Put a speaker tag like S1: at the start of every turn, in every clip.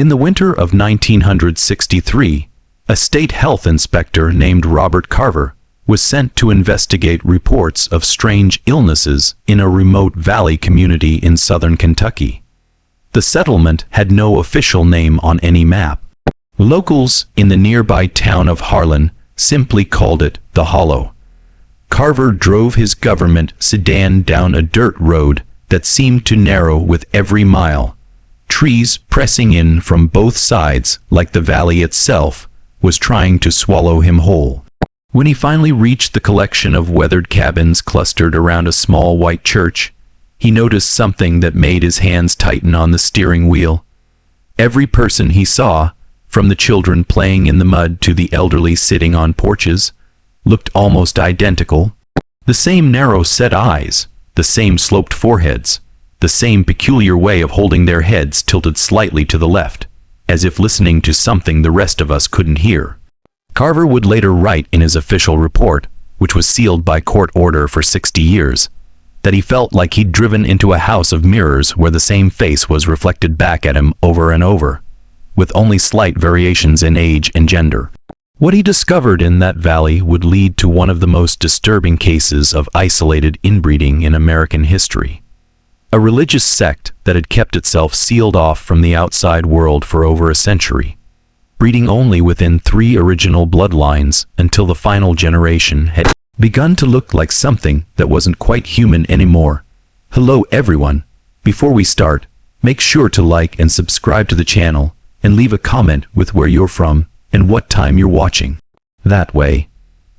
S1: In the winter of 1963, a state health inspector named Robert Carver was sent to investigate reports of strange illnesses in a remote valley community in southern Kentucky. The settlement had no official name on any map. Locals in the nearby town of Harlan simply called it the Hollow. Carver drove his government sedan down a dirt road that seemed to narrow with every mile. Trees pressing in from both sides like the valley itself was trying to swallow him whole. When he finally reached the collection of weathered cabins clustered around a small white church, he noticed something that made his hands tighten on the steering wheel. Every person he saw, from the children playing in the mud to the elderly sitting on porches, looked almost identical. The same narrow set eyes, the same sloped foreheads, the same peculiar way of holding their heads tilted slightly to the left, as if listening to something the rest of us couldn't hear. Carver would later write in his official report, which was sealed by court order for 60 years, that he felt like he'd driven into a house of mirrors where the same face was reflected back at him over and over, with only slight variations in age and gender. What he discovered in that valley would lead to one of the most disturbing cases of isolated inbreeding in American history. A religious sect that had kept itself sealed off from the outside world for over a century, breeding only within 3 original bloodlines until the final generation had begun to look like something that wasn't quite human anymore. Hello everyone. Before we start, make sure to like and subscribe to the channel and leave a comment with where you're from and what time you're watching. That way,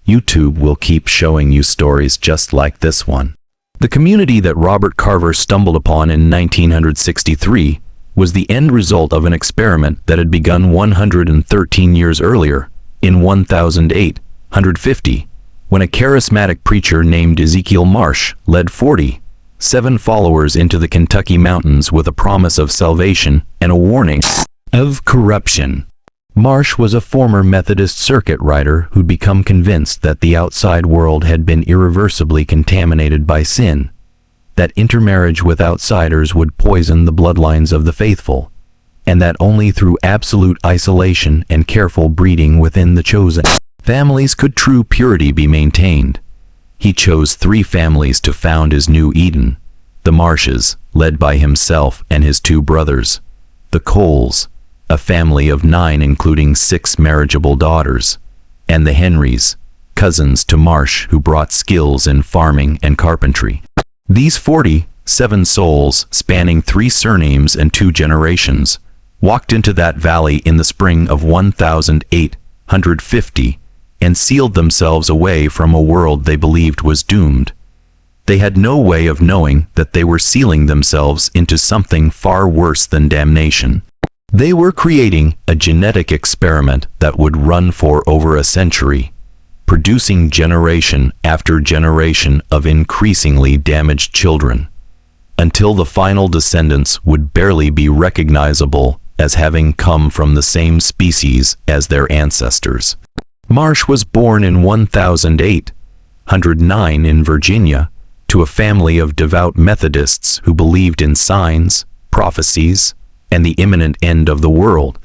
S1: YouTube will keep showing you stories just like this one. The community that Robert Carver stumbled upon in 1963 was the end result of an experiment that had begun 113 years earlier, in 1850, when a charismatic preacher named Ezekiel Marsh led 47 followers into the Kentucky mountains with a promise of salvation and a warning of corruption. Marsh was a former Methodist circuit rider who'd become convinced that the outside world had been irreversibly contaminated by sin, that intermarriage with outsiders would poison the bloodlines of the faithful, and that only through absolute isolation and careful breeding within the chosen families could true purity be maintained. He chose 3 families to found his new Eden: the Marshes, led by himself and his 2 brothers; the Coles, a family of 9 including 6 marriageable daughters; and the Henrys, cousins to Marsh who brought skills in farming and carpentry. These 47 souls, spanning 3 surnames and 2 generations, walked into that valley in the spring of 1850 and sealed themselves away from a world they believed was doomed. They had no way of knowing that they were sealing themselves into something far worse than damnation. They were creating a genetic experiment that would run for over a century, producing generation after generation of increasingly damaged children, until the final descendants would barely be recognizable as having come from the same species as their ancestors. Marsh was born in 1809 in Virginia to a family of devout Methodists who believed in signs, prophecies, and the imminent end of the world.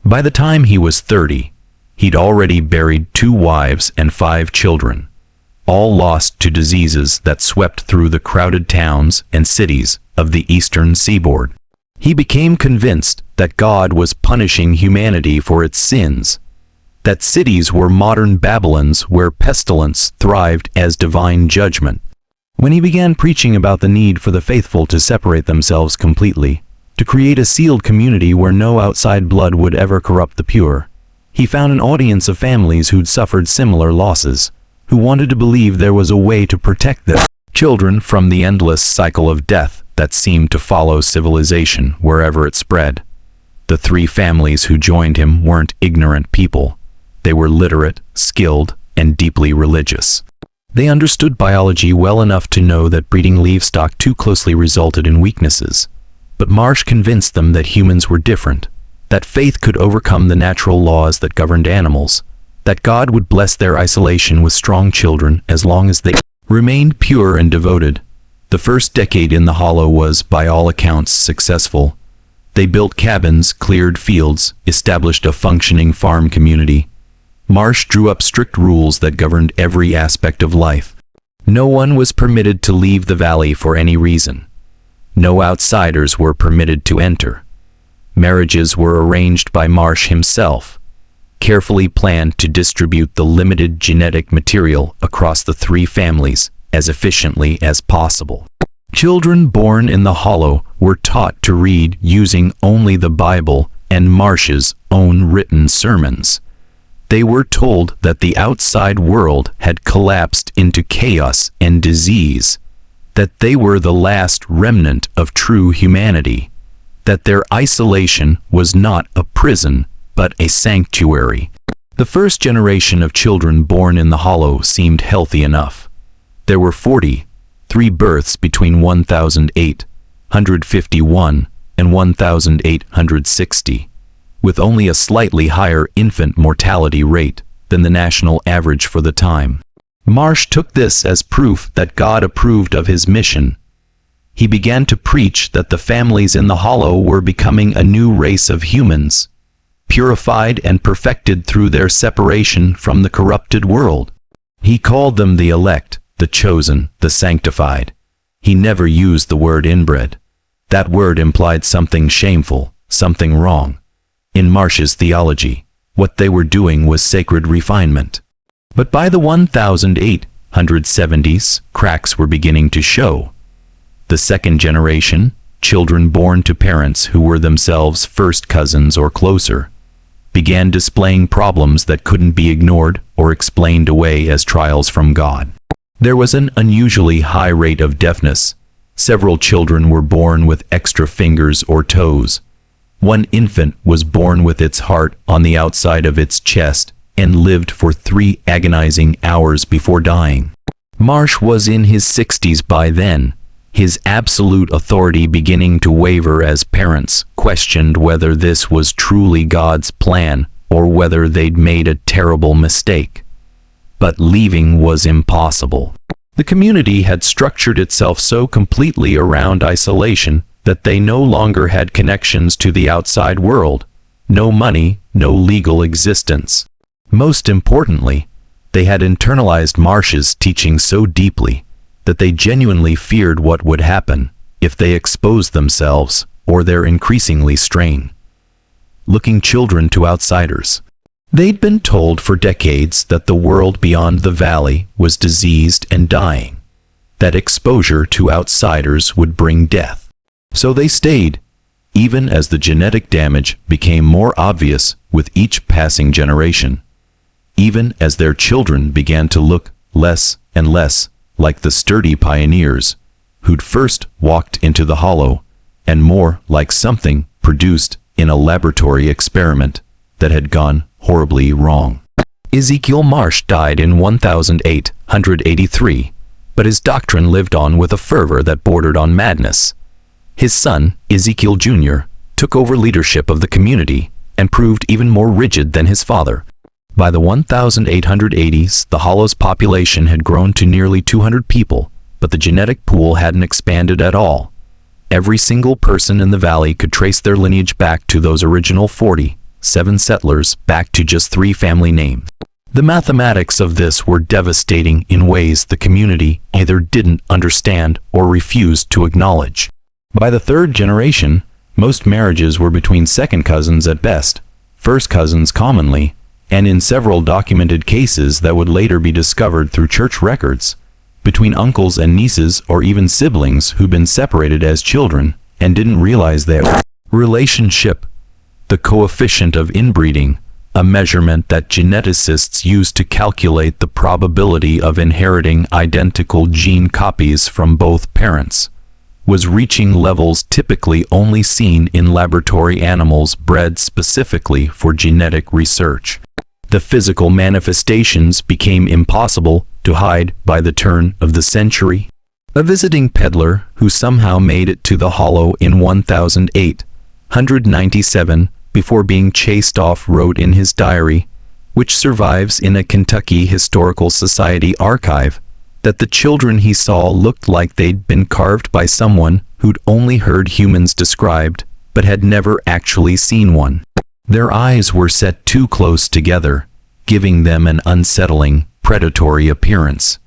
S1: By the time he was 30, he'd already buried 2 wives and 5 children, all lost to diseases that swept through the crowded towns and cities of the eastern seaboard. He became convinced that God was punishing humanity for its sins, that cities were modern Babylons where pestilence thrived as divine judgment. When he began preaching about the need for the faithful to separate themselves completely, to create a sealed community where no outside blood would ever corrupt the pure, he found an audience of families who'd suffered similar losses, who wanted to believe there was a way to protect their children from the endless cycle of death that seemed to follow civilization wherever it spread. The 3 families who joined him weren't ignorant people. They were literate, skilled, and deeply religious. They understood biology well enough to know that breeding livestock too closely resulted in weaknesses. But Marsh convinced them that humans were different, that faith could overcome the natural laws that governed animals, that God would bless their isolation with strong children as long as they remained pure and devoted. The first decade in the Hollow was, by all accounts, successful. They built cabins, cleared fields, established a functioning farm community. Marsh drew up strict rules that governed every aspect of life. No one was permitted to leave the valley for any reason. No outsiders were permitted to enter. Marriages were arranged by Marsh himself, carefully planned to distribute the limited genetic material across the three families as efficiently as possible. Children born in the Hollow were taught to read using only the Bible and Marsh's own written sermons. They were told that the outside world had collapsed into chaos and disease, that they were the last remnant of true humanity, that their isolation was not a prison, but a sanctuary. The first generation of children born in the Hollow seemed healthy enough. There were 43 births between 1,851 and 1,860. With only a slightly higher infant mortality rate than the national average for the time. Marsh took this as proof that God approved of his mission. He began to preach that the families in the Hollow were becoming a new race of humans, purified and perfected through their separation from the corrupted world. He called them the elect, the chosen, the sanctified. He never used the word inbred. That word implied something shameful, something wrong. In Marsh's theology, what they were doing was sacred refinement. But by the 1870s, cracks were beginning to show. The second generation, children born to parents who were themselves first cousins or closer, began displaying problems that couldn't be ignored or explained away as trials from God. There was an unusually high rate of deafness. Several children were born with extra fingers or toes. One infant was born with its heart on the outside of its chest and lived for 3 agonizing hours before dying. Marsh was in his 60s by then, his absolute authority beginning to waver as parents questioned whether this was truly God's plan or whether they'd made a terrible mistake. But leaving was impossible. The community had structured itself so completely around isolation that they no longer had connections to the outside world, no money, no legal existence. Most importantly, they had internalized Marsh's teaching so deeply that they genuinely feared what would happen if they exposed themselves or their increasingly looking children to outsiders. They'd been told for decades that the world beyond the valley was diseased and dying, that exposure to outsiders would bring death. So they stayed, even as the genetic damage became more obvious with each passing generation, even as their children began to look less and less like the sturdy pioneers who'd first walked into the Hollow, and more like something produced in a laboratory experiment that had gone horribly wrong. Ezekiel Marsh died in 1883, but his doctrine lived on with a fervor that bordered on madness. His son, Ezekiel Jr., took over leadership of the community and proved even more rigid than his father. By the 1880s, the Hollow's population had grown to nearly 200 people, but the genetic pool hadn't expanded at all. Every single person in the valley could trace their lineage back to those original 47 settlers, back to just 3 family names. The mathematics of this were devastating in ways the community either didn't understand or refused to acknowledge. By the third generation, most marriages were between second cousins at best, first cousins commonly, and in several documented cases that would later be discovered through church records, between uncles and nieces or even siblings who'd been separated as children and didn't realize their relationship. The coefficient of inbreeding, a measurement that geneticists use to calculate the probability of inheriting identical gene copies from both parents, was reaching levels typically only seen in laboratory animals bred specifically for genetic research. The physical manifestations became impossible to hide by the turn of the century. A visiting peddler who somehow made it to the Hollow in 1897 before being chased off wrote in his diary, which survives in a Kentucky Historical Society archive, that the children he saw looked like they'd been carved by someone who'd only heard humans described but had never actually seen one. Their eyes were set too close together, giving them an unsettling, predatory appearance.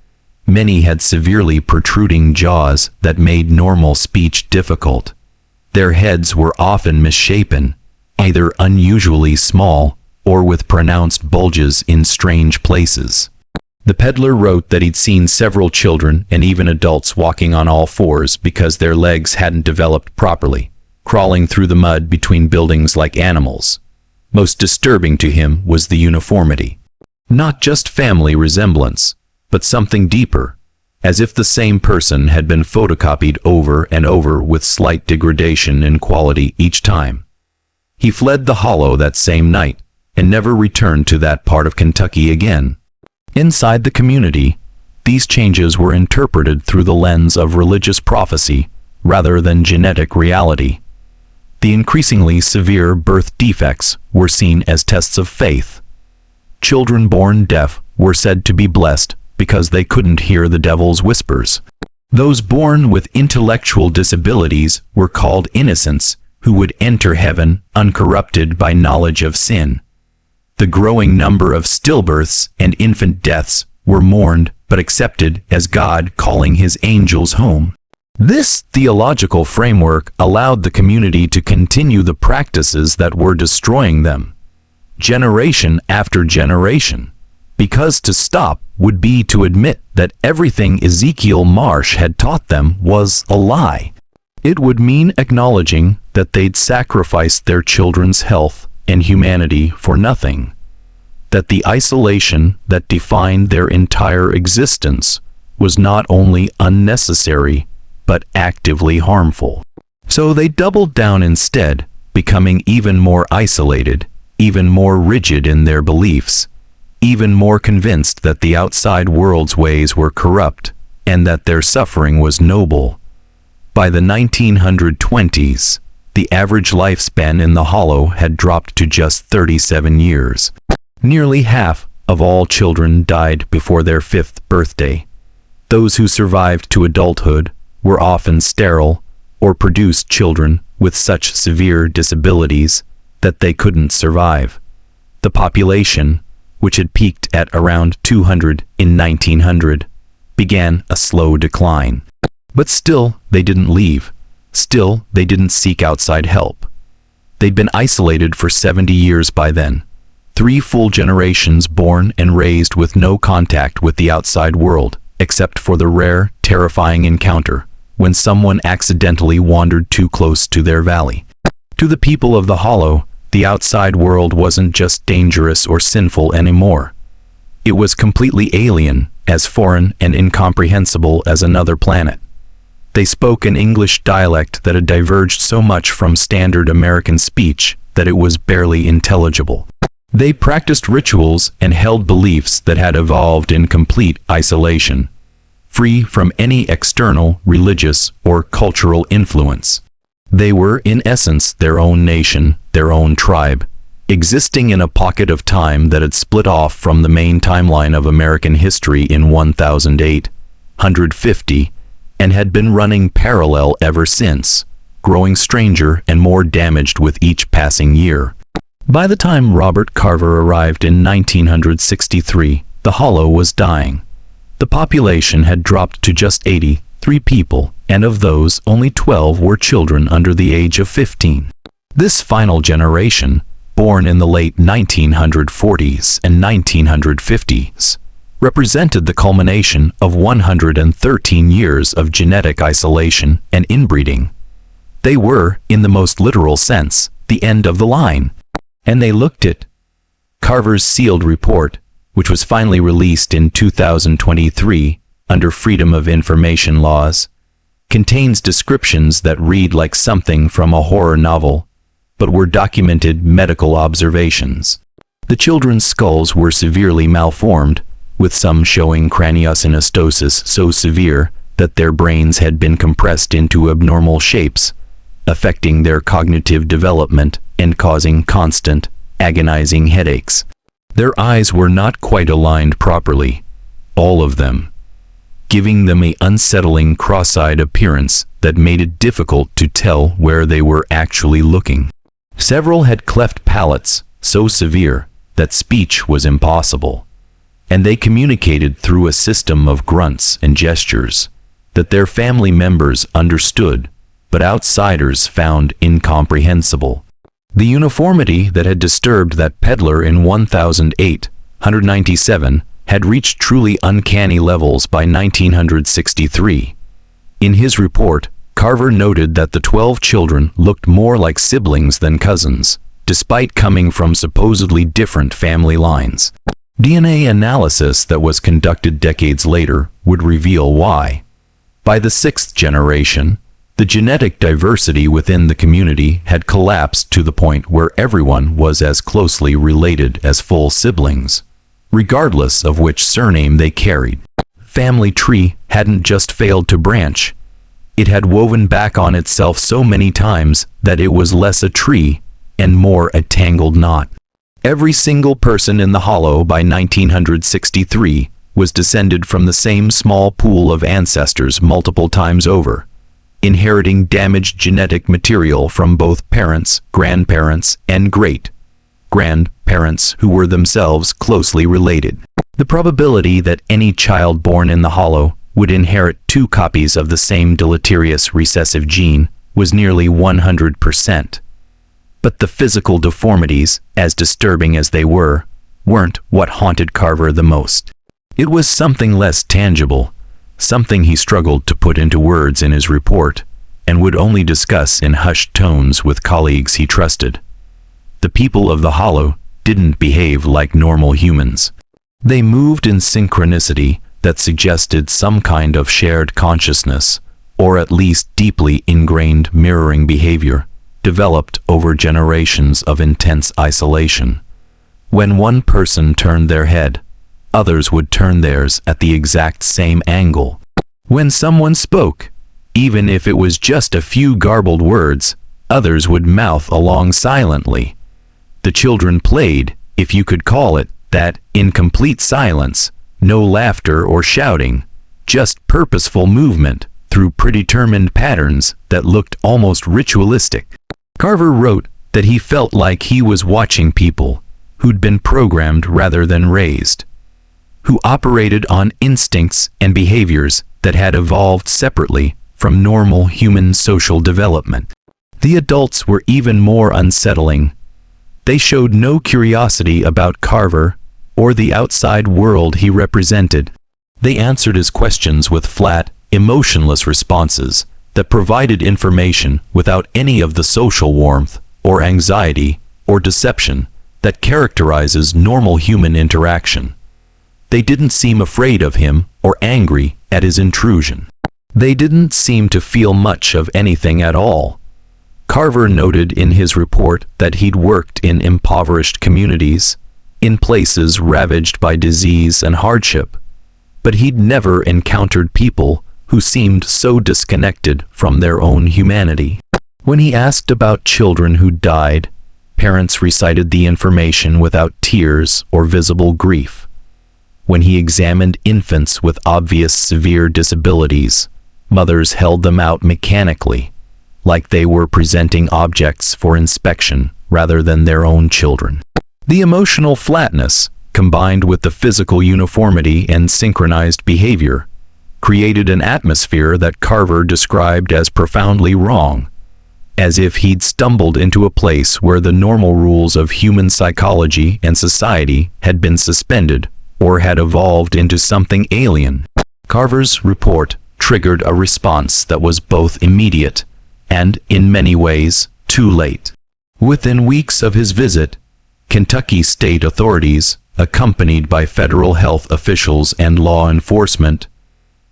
S1: Many had severely protruding jaws that made normal speech difficult. Their heads were often misshapen, either unusually small or with pronounced bulges in strange places. The peddler wrote that he'd seen several children and even adults walking on all fours because their legs hadn't developed properly, crawling through the mud between buildings like animals. Most disturbing to him was the uniformity. Not just family resemblance, but something deeper, as if the same person had been photocopied over and over with slight degradation in quality each time. He fled the hollow that same night, and never returned to that part of Kentucky again. Inside the community, these changes were interpreted through the lens of religious prophecy rather than genetic reality. The increasingly severe birth defects were seen as tests of faith. Children born deaf were said to be blessed because they couldn't hear the devil's whispers. Those born with intellectual disabilities were called innocents, who would enter heaven uncorrupted by knowledge of sin. The growing number of stillbirths and infant deaths were mourned but accepted as God calling his angels home. This theological framework allowed the community to continue the practices that were destroying them, generation after generation, because to stop would be to admit that everything Ezekiel Marsh had taught them was a lie. It would mean acknowledging that they'd sacrificed their children's health and humanity for nothing, that the isolation that defined their entire existence was not only unnecessary, but actively harmful. So they doubled down instead, becoming even more isolated, even more rigid in their beliefs, even more convinced that the outside world's ways were corrupt, and that their suffering was noble. By the 1920s, the average lifespan in the Hollow had dropped to just 37 years. Nearly half of all children died before their 5th birthday. Those who survived to adulthood were often sterile or produced children with such severe disabilities that they couldn't survive. The population, which had peaked at around 200 in 1900, began a slow decline. But still, they didn't leave. Still, they didn't seek outside help. They'd been isolated for 70 years by then. 3 full generations born and raised with no contact with the outside world, except for the rare, terrifying encounter when someone accidentally wandered too close to their valley. To the people of the Hollow, the outside world wasn't just dangerous or sinful anymore. It was completely alien, as foreign and incomprehensible as another planet. They spoke an English dialect that had diverged so much from standard American speech that it was barely intelligible. They practiced rituals and held beliefs that had evolved in complete isolation, free from any external religious or cultural influence. They were, in essence, their own nation, their own tribe, existing in a pocket of time that had split off from the main timeline of American history in 1850, and had been running parallel ever since, growing stranger and more damaged with each passing year. By the time Robert Carver arrived in 1963, the Hollow was dying. The population had dropped to just 83 people, and of those, only 12 were children under the age of 15. This final generation, born in the late 1940s and 1950s, represented the culmination of 113 years of genetic isolation and inbreeding. They were, in the most literal sense, the end of the line. And they looked it. Carver's sealed report, which was finally released in 2023 under Freedom of Information laws, contains descriptions that read like something from a horror novel, but were documented medical observations. The children's skulls were severely malformed, with some showing craniosynostosis so severe that their brains had been compressed into abnormal shapes, affecting their cognitive development and causing constant, agonizing headaches. Their eyes were not quite aligned properly, all of them, giving them an unsettling cross-eyed appearance that made it difficult to tell where they were actually looking. Several had cleft palates, so severe that speech was impossible, and they communicated through a system of grunts and gestures that their family members understood, but outsiders found incomprehensible. The uniformity that had disturbed that peddler in 1897 had reached truly uncanny levels by 1963. In his report, Carver noted that the 12 children looked more like siblings than cousins, despite coming from supposedly different family lines. DNA analysis that was conducted decades later would reveal why. By the sixth generation, the genetic diversity within the community had collapsed to the point where everyone was as closely related as full siblings, regardless of which surname they carried. Family tree hadn't just failed to branch. It had woven back on itself so many times that it was less a tree and more a tangled knot. Every single person in the Hollow by 1963 was descended from the same small pool of ancestors multiple times over, inheriting damaged genetic material from both parents, grandparents, and great-grandparents who were themselves closely related. The probability that any child born in the Hollow would inherit 2 copies of the same deleterious recessive gene was nearly 100%. But the physical deformities, as disturbing as they were, weren't what haunted Carver the most. It was something less tangible, something he struggled to put into words in his report, and would only discuss in hushed tones with colleagues he trusted. The people of the Hollow didn't behave like normal humans. They moved in synchronicity that suggested some kind of shared consciousness, or at least deeply ingrained mirroring behavior, developed over generations of intense isolation. When one person turned their head, others would turn theirs at the exact same angle. When someone spoke, even if it was just a few garbled words, others would mouth along silently. The children played, if you could call it that, in complete silence, no laughter or shouting, just purposeful movement through predetermined patterns that looked almost ritualistic. Carver wrote that he felt like he was watching people who'd been programmed rather than raised, who operated on instincts and behaviors that had evolved separately from normal human social development. The adults were even more unsettling. They showed no curiosity about Carver or the outside world he represented. They answered his questions with flat, emotionless responses that provided information without any of the social warmth or anxiety or deception that characterizes normal human interaction. They didn't seem afraid of him or angry at his intrusion. They didn't seem to feel much of anything at all. Carver noted in his report that he'd worked in impoverished communities, in places ravaged by disease and hardship, but he'd never encountered people who seemed so disconnected from their own humanity. When he asked about children who died, parents recited the information without tears or visible grief. When he examined infants with obvious severe disabilities, mothers held them out mechanically, like they were presenting objects for inspection rather than their own children. The emotional flatness, combined with the physical uniformity and synchronized behavior, created an atmosphere that Carver described as profoundly wrong, as if he'd stumbled into a place where the normal rules of human psychology and society had been suspended or had evolved into something alien. Carver's report triggered a response that was both immediate and, in many ways, too late. Within weeks of his visit, Kentucky state authorities, accompanied by federal health officials and law enforcement,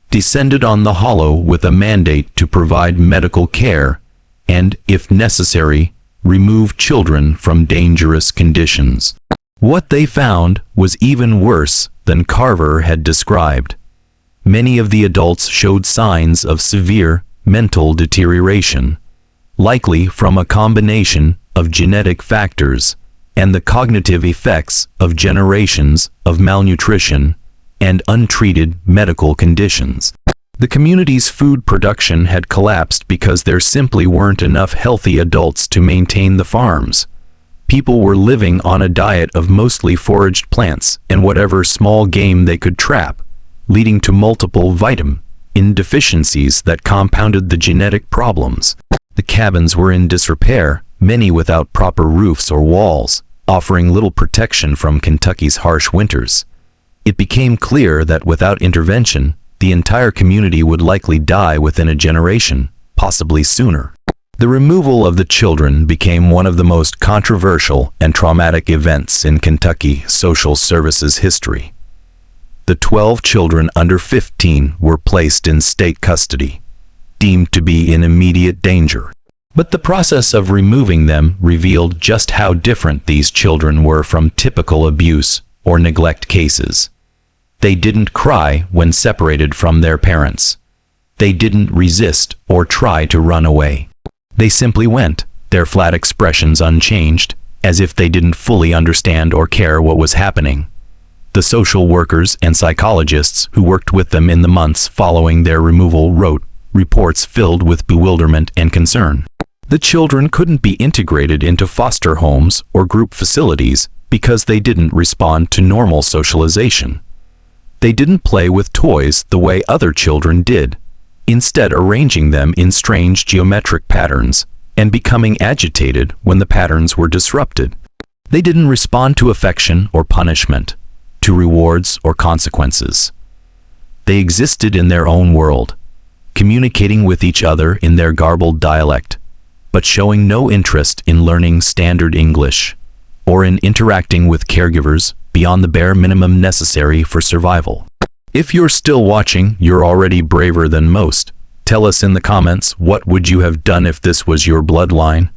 S1: descended on the Hollow with a mandate to provide medical care and, if necessary, remove children from dangerous conditions. What they found was even worse than Carver had described. Many of the adults showed signs of severe mental deterioration, likely from a combination of genetic factors and the cognitive effects of generations of malnutrition and untreated medical conditions. The community's food production had collapsed because there simply weren't enough healthy adults to maintain the farms. People were living on a diet of mostly foraged plants and whatever small game they could trap, leading to multiple vitamin deficiencies that compounded the genetic problems. The cabins were in disrepair, many without proper roofs or walls, offering little protection from Kentucky's harsh winters. It became clear that without intervention, the entire community would likely die within a generation, possibly sooner. The removal of the children became one of the most controversial and traumatic events in Kentucky social services history. The 12 children under 15 were placed in state custody, deemed to be in immediate danger. But the process of removing them revealed just how different these children were from typical abuse or neglect cases. They didn't cry when separated from their parents. They didn't resist or try to run away. They simply went, their flat expressions unchanged, as if they didn't fully understand or care what was happening. The social workers and psychologists who worked with them in the months following their removal wrote reports filled with bewilderment and concern. The children couldn't be integrated into foster homes or group facilities because they didn't respond to normal socialization. They didn't play with toys the way other children did, instead arranging them in strange geometric patterns and becoming agitated when the patterns were disrupted. They didn't respond to affection or punishment, to rewards or consequences. They existed in their own world, communicating with each other in their garbled dialect, but showing no interest in learning standard English or in interacting with caregivers beyond the bare minimum necessary for survival. If you're still watching, you're already braver than most. Tell us in the comments, what would you have done if this was your bloodline?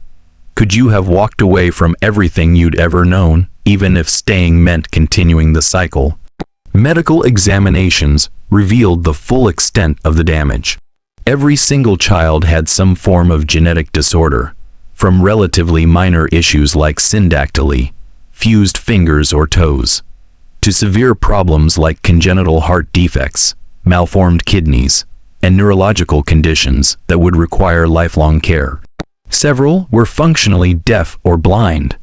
S1: Could you have walked away from everything you'd ever known, even if staying meant continuing the cycle? Medical examinations revealed the full extent of the damage. Every single child had some form of genetic disorder, from relatively minor issues like syndactyly, fused fingers or toes, to severe problems like congenital heart defects, malformed kidneys, and neurological conditions that would require lifelong care. Several were functionally deaf or blind.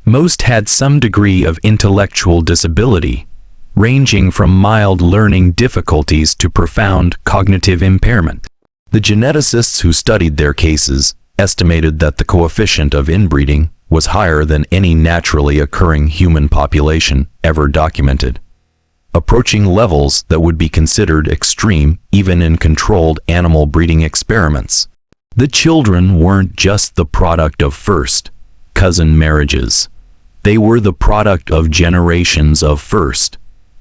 S1: Most had some degree of intellectual disability, ranging from mild learning difficulties to profound cognitive impairment. The geneticists who studied their cases estimated that the coefficient of inbreeding was higher than any naturally occurring human population ever documented, approaching levels that would be considered extreme even in controlled animal breeding experiments. The children weren't just the product of first cousin marriages. They were the product of generations of first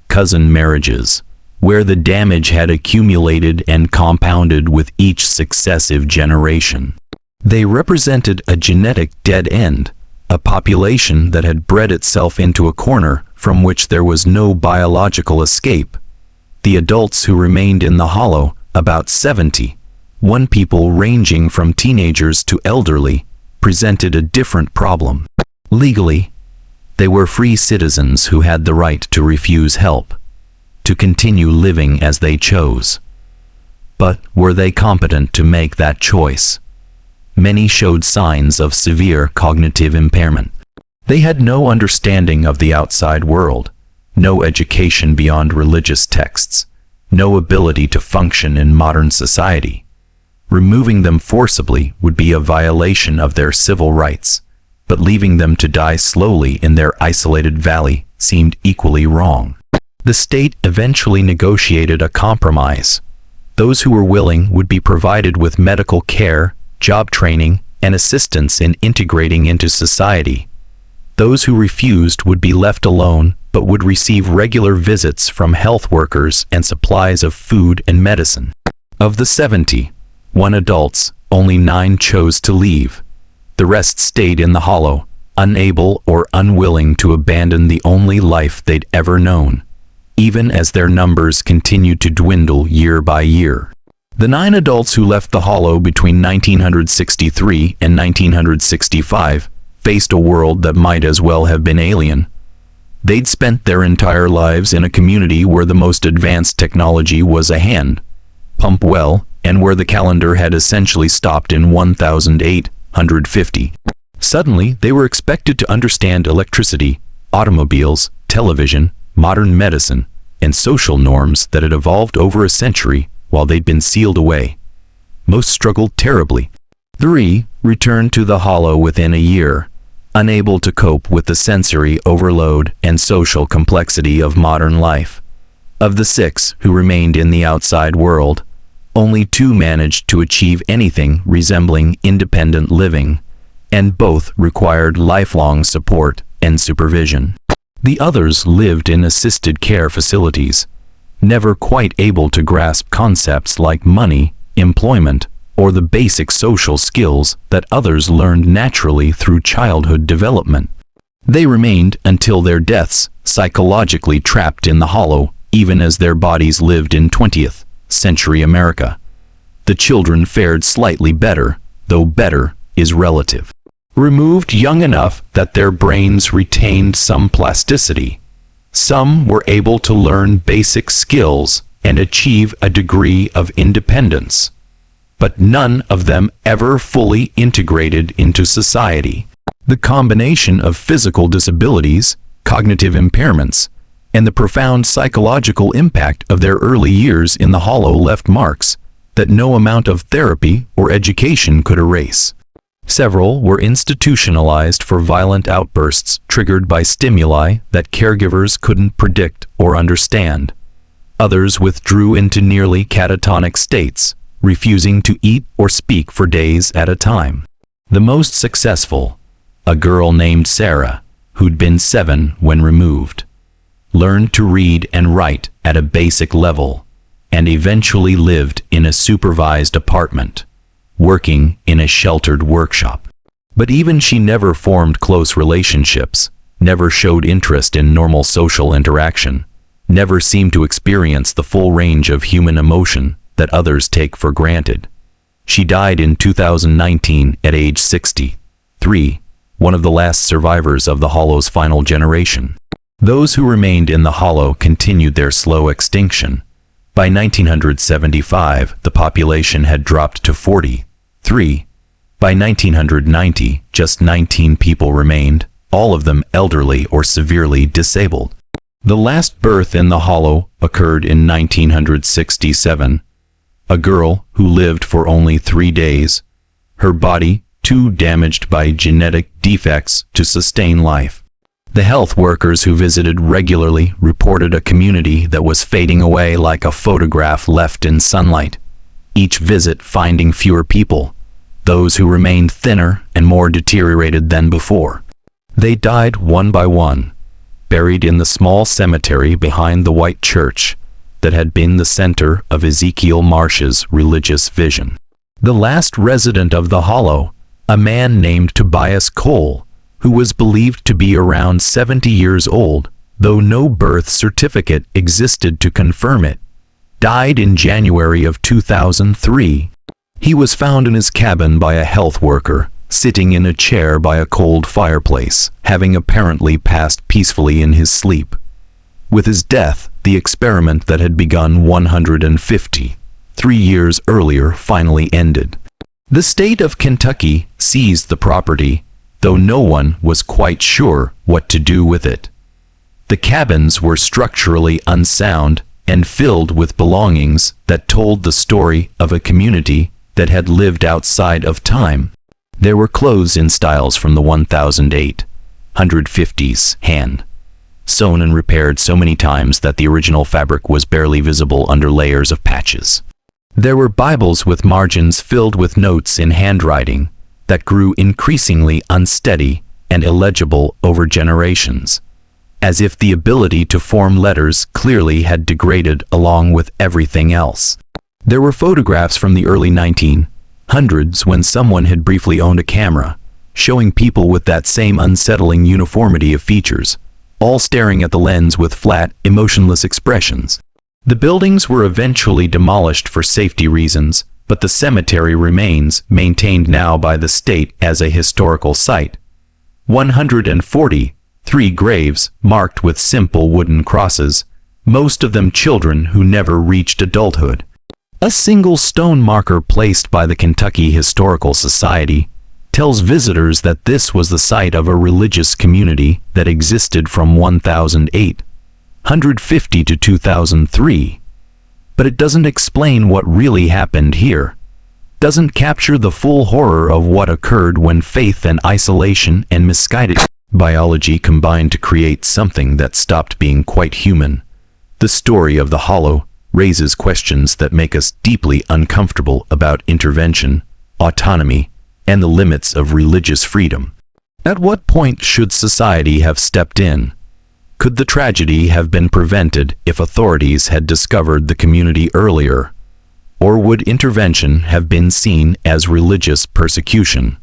S1: cousin marriages, where the damage had accumulated and compounded with each successive generation. They represented a genetic dead end, a population that had bred itself into a corner from which there was no biological escape. The adults who remained in the hollow, about 70, one people ranging from teenagers to elderly, presented a different problem. Legally, they were free citizens who had the right to refuse help, to continue living as they chose. But were they competent to make that choice? Many showed signs of severe cognitive impairment. They had no understanding of the outside world, no education beyond religious texts, no ability to function in modern society. Removing them forcibly would be a violation of their civil rights, but leaving them to die slowly in their isolated valley seemed equally wrong. The state eventually negotiated a compromise. Those who were willing would be provided with medical care, job training, and assistance in integrating into society. Those who refused would be left alone, but would receive regular visits from health workers and supplies of food and medicine. Of the 71 adults, only 9 chose to leave. The rest stayed in the hollow, unable or unwilling to abandon the only life they'd ever known, even as their numbers continued to dwindle year by year. The 9 adults who left the hollow between 1963 and 1965 faced a world that might as well have been alien. They'd spent their entire lives in a community where the most advanced technology was a hand, pump well, and where the calendar had essentially stopped in 1850. Suddenly, they were expected to understand electricity, automobiles, television, modern medicine, and social norms that had evolved over a century while they'd been sealed away. Most struggled terribly. 3 returned to the Hollow within a year, unable to cope with the sensory overload and social complexity of modern life. Of the 6 who remained in the outside world, only 2 managed to achieve anything resembling independent living, and both required lifelong support and supervision. The others lived in assisted care facilities, never quite able to grasp concepts like money, employment, or the basic social skills that others learned naturally through childhood development. They remained until their deaths, psychologically trapped in the Hollow, even as their bodies lived in 20th century America. The children fared slightly better, though better is relative. Removed young enough that their brains retained some plasticity. Some were able to learn basic skills and achieve a degree of independence, but none of them ever fully integrated into society. The combination of physical disabilities, cognitive impairments, and the profound psychological impact of their early years in the Hollow left marks that no amount of therapy or education could erase. Several were institutionalized for violent outbursts triggered by stimuli that caregivers couldn't predict or understand. Others withdrew into nearly catatonic states, refusing to eat or speak for days at a time. The most successful, a girl named Sarah, who'd been 7 when removed, learned to read and write at a basic level, and eventually lived in a supervised apartment, working in a sheltered workshop. But even she never formed close relationships, never showed interest in normal social interaction, never seemed to experience the full range of human emotion that others take for granted. She died in 2019 at age 63, one of the last survivors of the Hollow's final generation. Those who remained in the Hollow continued their slow extinction. By 1975, the population had dropped to 43. By 1990, just 19 people remained, all of them elderly or severely disabled. The last birth in the Hollow occurred in 1967. A girl who lived for only 3 days, her body too damaged by genetic defects to sustain life. The health workers who visited regularly reported a community that was fading away like a photograph left in sunlight, each visit finding fewer people, those who remained thinner and more deteriorated than before. They died one by one, buried in the small cemetery behind the white church that had been the center of Ezekiel Marsh's religious vision. The last resident of the Hollow, a man named Tobias Cole, who was believed to be around 70 years old, though no birth certificate existed to confirm it, died in January of 2003. He was found in his cabin by a health worker, sitting in a chair by a cold fireplace, having apparently passed peacefully in his sleep. With his death, the experiment that had begun 153 years earlier finally ended. The state of Kentucky seized the property, though no one was quite sure what to do with it. The cabins were structurally unsound and filled with belongings that told the story of a community that had lived outside of time. There were clothes in styles from the 1850s, hand sewn and repaired so many times that the original fabric was barely visible under layers of patches. There were Bibles with margins filled with notes in handwriting that grew increasingly unsteady and illegible over generations, as if the ability to form letters clearly had degraded along with everything else. There were photographs from the early 1900s when someone had briefly owned a camera, showing people with that same unsettling uniformity of features, all staring at the lens with flat, emotionless expressions. The buildings were eventually demolished for safety reasons, but the cemetery remains maintained now by the state as a historical site. 143 graves marked with simple wooden crosses, most of them children who never reached adulthood. A single stone marker placed by the Kentucky Historical Society tells visitors that this was the site of a religious community that existed from 1850 to 2003. But it doesn't explain what really happened here. Doesn't capture the full horror of what occurred when faith and isolation and misguided biology combined to create something that stopped being quite human. The story of the Hollow raises questions that make us deeply uncomfortable about intervention, autonomy, and the limits of religious freedom. At what point should society have stepped in? Could the tragedy have been prevented if authorities had discovered the community earlier? Or would intervention have been seen as religious persecution,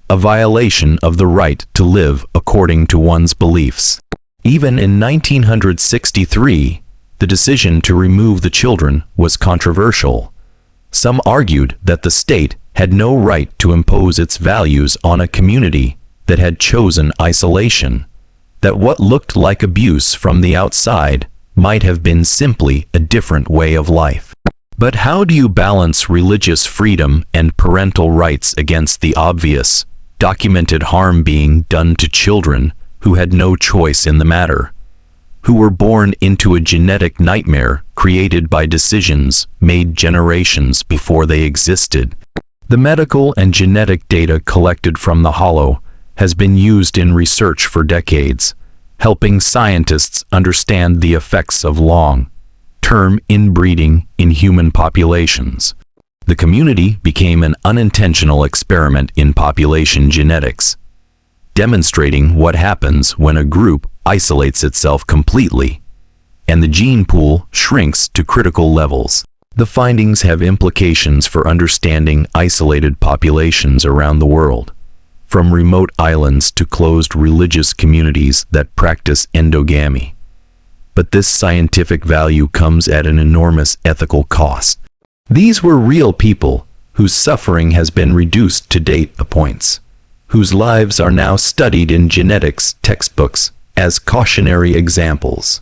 S1: a violation of the right to live according to one's beliefs? Even in 1963, the decision to remove the children was controversial. Some argued that the state had no right to impose its values on a community that had chosen isolation, that what looked like abuse from the outside might have been simply a different way of life. But how do you balance religious freedom and parental rights against the obvious, documented harm being done to children who had no choice in the matter, who were born into a genetic nightmare created by decisions made generations before they existed? The medical and genetic data collected from the Hollow has been used in research for decades, helping scientists understand the effects of long-term inbreeding in human populations. The community became an unintentional experiment in population genetics, demonstrating what happens when a group isolates itself completely, and the gene pool shrinks to critical levels. The findings have implications for understanding isolated populations around the world, from remote islands to closed religious communities that practice endogamy. But this scientific value comes at an enormous ethical cost. These were real people whose suffering has been reduced to data points, whose lives are now studied in genetics textbooks as cautionary examples.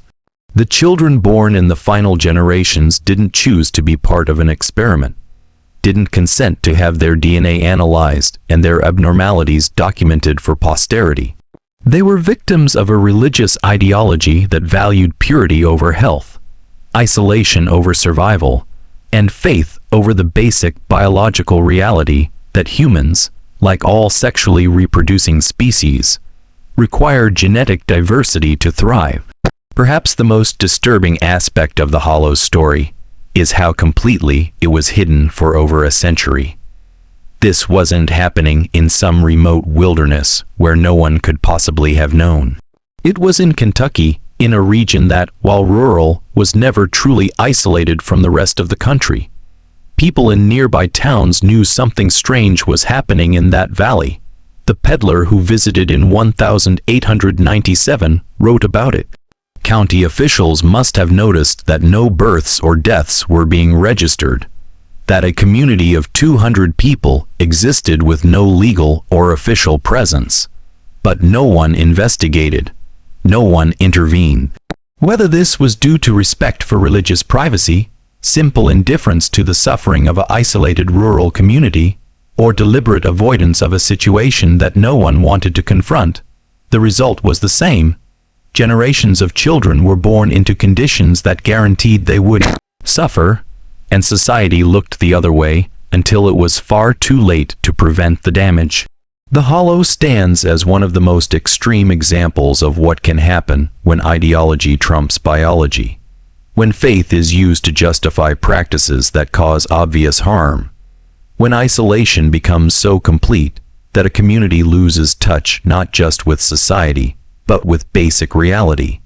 S1: The children born in the final generations didn't choose to be part of an experiment, didn't consent to have their DNA analyzed and their abnormalities documented for posterity. They were victims of a religious ideology that valued purity over health, isolation over survival, and faith over the basic biological reality that humans, like all sexually reproducing species, require genetic diversity to thrive. Perhaps the most disturbing aspect of the Hollow's story is how completely it was hidden for over a century. This wasn't happening in some remote wilderness where no one could possibly have known. It was in Kentucky, in a region that, while rural, was never truly isolated from the rest of the country. People in nearby towns knew something strange was happening in that valley. The peddler who visited in 1897 wrote about it. County officials must have noticed that no births or deaths were being registered, that a community of 200 people existed with no legal or official presence. But no one investigated. No one intervened. Whether this was due to respect for religious privacy, simple indifference to the suffering of an isolated rural community, or deliberate avoidance of a situation that no one wanted to confront, the result was the same. Generations of children were born into conditions that guaranteed they would suffer, and society looked the other way until it was far too late to prevent the damage. The Hollow stands as one of the most extreme examples of what can happen when ideology trumps biology, when faith is used to justify practices that cause obvious harm, when isolation becomes so complete that a community loses touch not just with society, but with basic reality.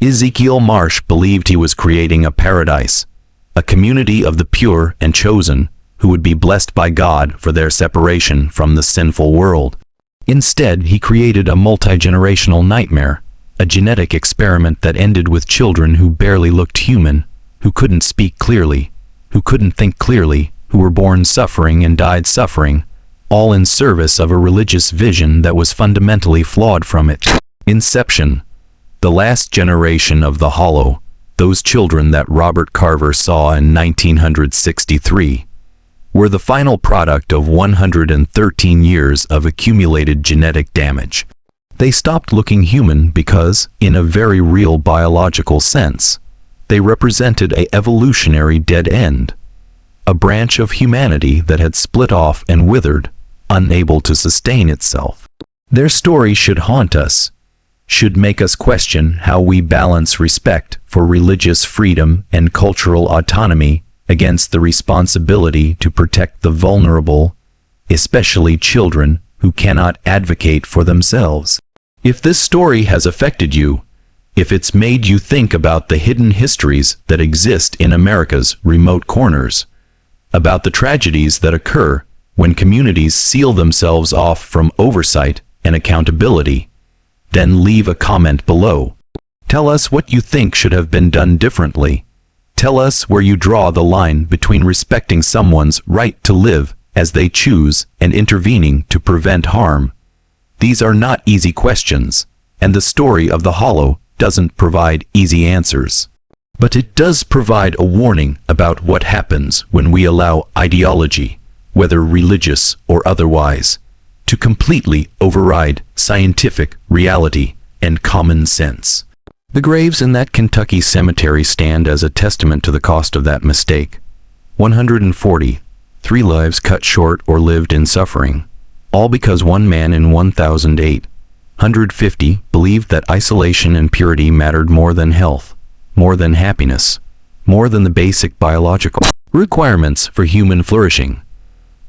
S1: Ezekiel Marsh believed he was creating a paradise, a community of the pure and chosen who would be blessed by God for their separation from the sinful world. Instead, he created a multi-generational nightmare, a genetic experiment that ended with children who barely looked human, who couldn't speak clearly, who couldn't think clearly, who were born suffering and died suffering, all in service of a religious vision that was fundamentally flawed from its inception. The last generation of the Hollow those children that Robert Carver saw in 1963, were the final product of 113 years of accumulated genetic damage. They stopped looking human because, in a very real biological sense, they represented an evolutionary dead end, a branch of humanity that had split off and withered, unable to sustain itself. Their story should haunt us, should make us question how we balance respect for religious freedom and cultural autonomy against the responsibility to protect the vulnerable, especially children who cannot advocate for themselves. If this story has affected you, if it's made you think about the hidden histories that exist in America's remote corners, about the tragedies that occur when communities seal themselves off from oversight and accountability, then leave a comment below. Tell us what you think should have been done differently. Tell us where you draw the line between respecting someone's right to live as they choose and intervening to prevent harm. These are not easy questions, and the story of the Hollow doesn't provide easy answers. But it does provide a warning about what happens when we allow ideology, whether religious or otherwise, to completely override scientific reality and common sense. The graves in that Kentucky cemetery stand as a testament to the cost of that mistake. 140, 3 lives cut short or lived in suffering, all because one man in 1008, 150 believed that isolation and purity mattered more than health, more than happiness, more than the basic biological requirements for human flourishing.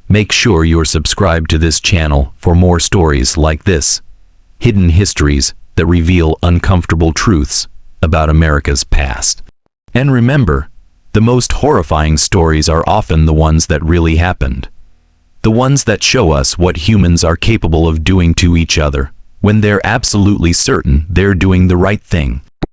S1: Make sure you're subscribed to this channel for more stories like this, hidden histories that reveal uncomfortable truths about America's past. And remember, the most horrifying stories are often the ones that really happened. The ones that show us what humans are capable of doing to each other when they're absolutely certain they're doing the right thing.